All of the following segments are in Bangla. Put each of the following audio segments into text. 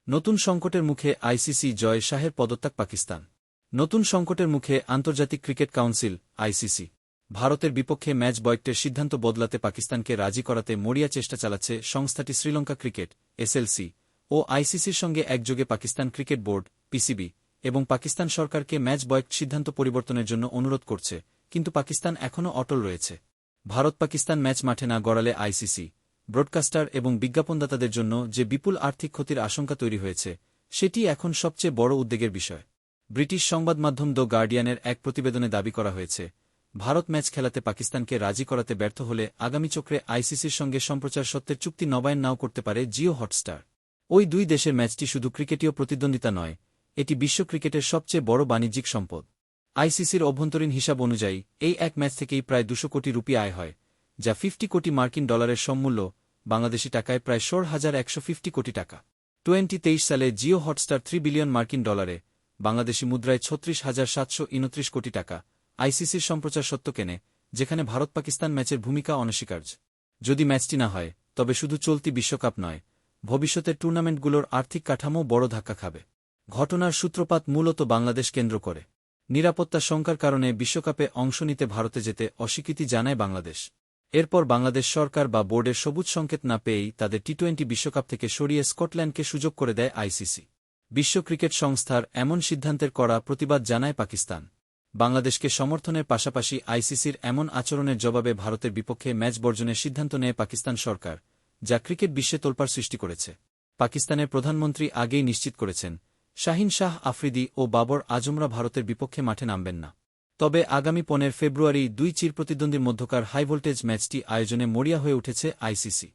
নতুন সংকটের মুখে আইসিসি জয় শাহের পদত্যাগ পাকিস্তান। নতুন সংকটের মুখে আন্তর্জাতিক ক্রিকেট কাউন্সিল আইসিসি ভারতের বিপক্ষে ম্যাচ বয়কটের সিদ্ধান্ত বদলাতে পাকিস্তানকে রাজি করাতে মরিয়া চেষ্টা চালাচ্ছে। সংস্থাটি শ্রীলঙ্কা ক্রিকেট এসএলসি ও আইসিসির সঙ্গে একযোগে পাকিস্তান ক্রিকেট বোর্ড পিসিবি এবং পাকিস্তান সরকারকে ম্যাচ বয়কট সিদ্ধান্ত পরিবর্তনের জন্য অনুরোধ করছে, কিন্তু পাকিস্তান এখনও অটল রয়েছে। ভারত পাকিস্তান ম্যাচ মাঠে না গড়ালে আইসিসি ব্রডকাস্টার এবং বিজ্ঞাপনদাতাদের জন্য যে বিপুল আর্থিক ক্ষতির আশঙ্কা তৈরি হয়েছে, সেটি এখন সবচেয়ে বড় উদ্বেগের বিষয়। ব্রিটিশ সংবাদ মাধ্যম দ্য গার্ডিয়ানের এক প্রতিবেদনে দাবি করা হয়েছে, ভারত ম্যাচ খেলাতে পাকিস্তানকে রাজি করাতে ব্যর্থ হলে আগামী চক্রে আইসিসির সঙ্গে সম্প্রচার সত্ত্বের চুক্তি নবায়ন নাও করতে পারে জিও হটস্টার। ওই দুই দেশের ম্যাচটি শুধু ক্রিকেটীয় প্রতিদ্বন্দ্বিতা নয়, এটি বিশ্ব ক্রিকেটের সবচেয়ে বড় বাণিজ্যিক সম্পদ। আইসিসির অভ্যন্তরীণ হিসাব অনুযায়ী এই এক ম্যাচ থেকেই প্রায় 200 কোটি রুপি আয় হয়, যা 50 কোটি মার্কিন ডলারের সমমূল্য, বাংলাদেশি টাকায় প্রায় 16,150 কোটি টাকা। 2023 সালে জিও হটস্টার 3 বিলিয়ন মার্কিন ডলারে, বাংলাদেশি মুদ্রায় 36,729 কোটি টাকা আইসিসির সম্প্রচার সত্ত্ব কেনে, যেখানে ভারত পাকিস্তান ম্যাচের ভূমিকা অনস্বীকার্য। যদি ম্যাচটি না হয়, তবে শুধু চলতি বিশ্বকাপ নয়, ভবিষ্যতের টুর্নামেন্টগুলোর আর্থিক কাঠামো বড় ধাক্কা খাবে। ঘটনার সূত্রপাত মূলত বাংলাদেশ কেন্দ্র করে। নিরাপত্তা শঙ্কার কারণে বিশ্বকাপে অংশ নিতে ভারতে যেতে অস্বীকৃতি জানায় বাংলাদেশ। এরপর বাংলাদেশ সরকার বা বোর্ডের সবুজ সংকেত না পেয়েই তাদের টি-20 বিশ্বকাপ থেকে সরিয়ে স্কটল্যান্ডকে সুযোগ করে দেয় আইসিসি। বিশ্ব ক্রিকেট সংস্থার এমন সিদ্ধান্তের কড়া প্রতিবাদ জানায় পাকিস্তান। বাংলাদেশকে সমর্থনের পাশাপাশি আইসিসির এমন আচরণের জবাবে ভারতের বিপক্ষে ম্যাচ বর্জনের সিদ্ধান্ত নেয় পাকিস্তান সরকার, যা ক্রিকেট বিশ্বে তোলপাড় সৃষ্টি করেছে। পাকিস্তানের প্রধানমন্ত্রী আগেই নিশ্চিত করেছেন, শাহিন শাহ আফ্রিদি ও বাবর আজমরা ভারতের বিপক্ষে মাঠে নামবেন না। তবে আগামী 15 ফেব্রুয়ারি দুই চিরপ্রতিদ্বন্দ্বীর মধ্যকার হাইভোল্টেজ ম্যাচটি আয়োজনে মরিয়া হয়ে উঠেছে আইসিসি।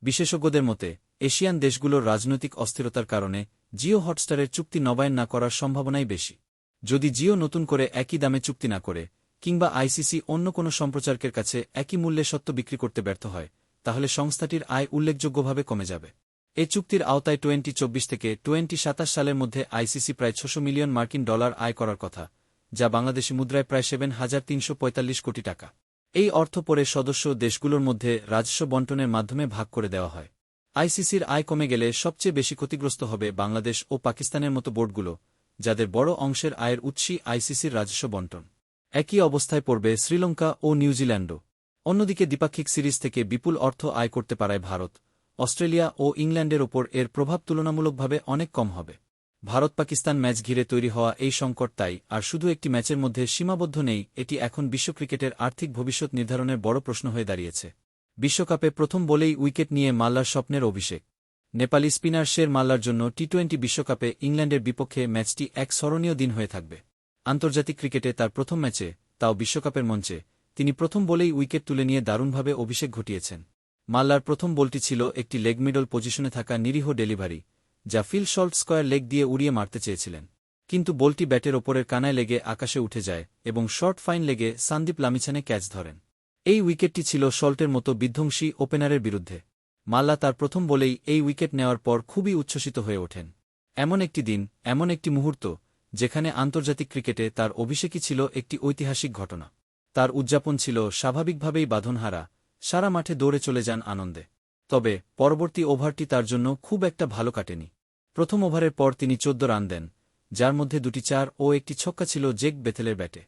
বিশেষজ্ঞদের মতে, এশিয়ান দেশগুলোর রাজনৈতিক অস্থিরতার কারণে জিও হটস্টারের চুক্তি নবায়ন না করার সম্ভাবনাই বেশি। যদি জিও নতুন করে একই দামে চুক্তি না করে, কিংবা আইসিসি অন্য কোনো সম্প্রচারকের কাছে একই মূল্যে সত্ত্ব বিক্রি করতে ব্যর্থ হয়, তাহলে সংস্থাটির আয় উল্লেখযোগ্যভাবে কমে যাবে। এই চুক্তির আওতায় 2024 থেকে 2027 সালের মধ্যে আইসিসি প্রায় 600 মিলিয়ন মার্কিন ডলার আয় করার কথা, যা বাংলাদেশি মুদ্রায় প্রায় 7,345 কোটি টাকা। এই অর্থ পরে সদস্য দেশগুলোর মধ্যে রাজস্ব বণ্টনের মাধ্যমে ভাগ করে দেওয়া হয়। আইসিসির আয় কমে গেলে সবচেয়ে বেশি ক্ষতিগ্রস্ত হবে বাংলাদেশ ও পাকিস্তানের মতো বোর্ডগুলো, যাদের বড় অংশের আয়ের উৎসই আইসিসির রাজস্ব বণ্টন। একই অবস্থায় পড়বে শ্রীলঙ্কা ও নিউজিল্যান্ডও। অন্যদিকে দ্বিপাক্ষিক সিরিজ থেকে বিপুল অর্থ আয় করতে পারায় ভারত, অস্ট্রেলিয়া ও ইংল্যান্ডের ওপর এর প্রভাব তুলনামূলকভাবে অনেক কম হবে। ভারত পাকিস্তান ম্যাচ ঘিরে তৈরি হওয়া এই সংকট তাই আর শুধু একটি ম্যাচের মধ্যে সীমাবদ্ধ নেই, এটি এখন বিশ্ব ক্রিকেটের আর্থিক ভবিষ্যৎ নির্ধারণের বড় প্রশ্ন হয়ে দাঁড়িয়েছে। বিশ্বকাপে প্রথম বলেই উইকেট নিয়ে মাল্লার স্বপ্নের অভিষেক। নেপালি স্পিনার শের মাল্লার জন্য টি-20 বিশ্বকাপে ইংল্যান্ডের বিপক্ষে ম্যাচটি এক স্মরণীয় দিন হয়ে থাকবে। আন্তর্জাতিক ক্রিকেটে তার প্রথম ম্যাচে, তাও বিশ্বকাপের মঞ্চে, তিনি প্রথম বলেই উইকেট তুলে নিয়ে দারুণভাবে অভিষেক ঘটিয়েছেন। মাল্লার প্রথম বলটি ছিল একটি লেগ মিডল পজিশনে থাকা নিরীহ ডেলিভারি, যা ফিল সল্ট স্কয়ার লেগ দিয়ে উড়িয়ে মারতে চেয়েছিলেন, কিন্তু বলটি ব্যাটের ওপরের কানায় লেগে আকাশে উঠে যায় এবং শর্ট ফাইন লেগে সন্দীপ লামিছানে ক্যাচ ধরেন। এই উইকেটটি ছিল সল্টের মতো বিধ্বংসী ওপেনারের বিরুদ্ধে। মাল্লা তার প্রথম বলেই এই উইকেট নেওয়ার পর খুবই উচ্ছ্বসিত হয়ে ওঠেন। এমন একটি দিন, এমন একটি মুহূর্ত, যেখানে আন্তর্জাতিক ক্রিকেটে তার অভিষেকই ছিল একটি ঐতিহাসিক ঘটনা। তার উদযাপন ছিল স্বাভাবিকভাবেই বাঁধনহারা, সারা মাঠে দৌড়ে চলে যান আনন্দে। তবে পরবর্তী ওভারটি তার জন্য খুব একটা ভালো কাটেনি। প্রথম ওভারের পর তিনি 14 রান দেন, যার মধ্যে 2টি 4 ও একটি ছক্কা ছিল জেক বেথেলের ব্যাটে।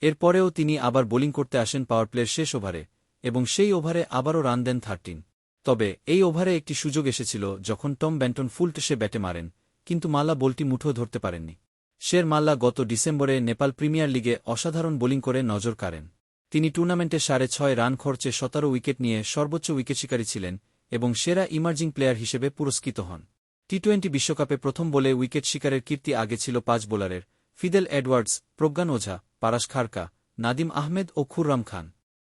এরপরেও তিনি আবার বোলিং করতে আসেন পাওয়ার প্লের শেষ ওভারে, এবং সেই ওভারে আবারও রান দেন 13। তবে এই ওভারে একটি সুযোগ এসেছিল যখন টম ব্যান্টন ফুল টসে ব্যাটে মারেন, কিন্তু মাল্লা বলটি মুঠো ধরতে পারেননি। শের মাল্লা গত ডিসেম্বরে নেপাল প্রিমিয়ার লিগে অসাধারণ বোলিং করে নজর কাড়েন। তিনি টুর্নামেন্টে 6.5 রান খরচে 17 উইকেট নিয়ে সর্বোচ্চ উইকেট শিকারী ছিলেন এবং সেরা ইমার্জিং প্লেয়ার হিসেবে পুরস্কৃত হন। টি-20 বিশ্বকাপে প্রথম বলে উইকেট শিকারের কীর্তি আগে ছিল 5 বোলারের: ফিদেল এডওয়ার্ডস, প্রজ্ঞান ওঝা, পারাশ খারকা, নাদিম আহমেদ ও খুররাম খান।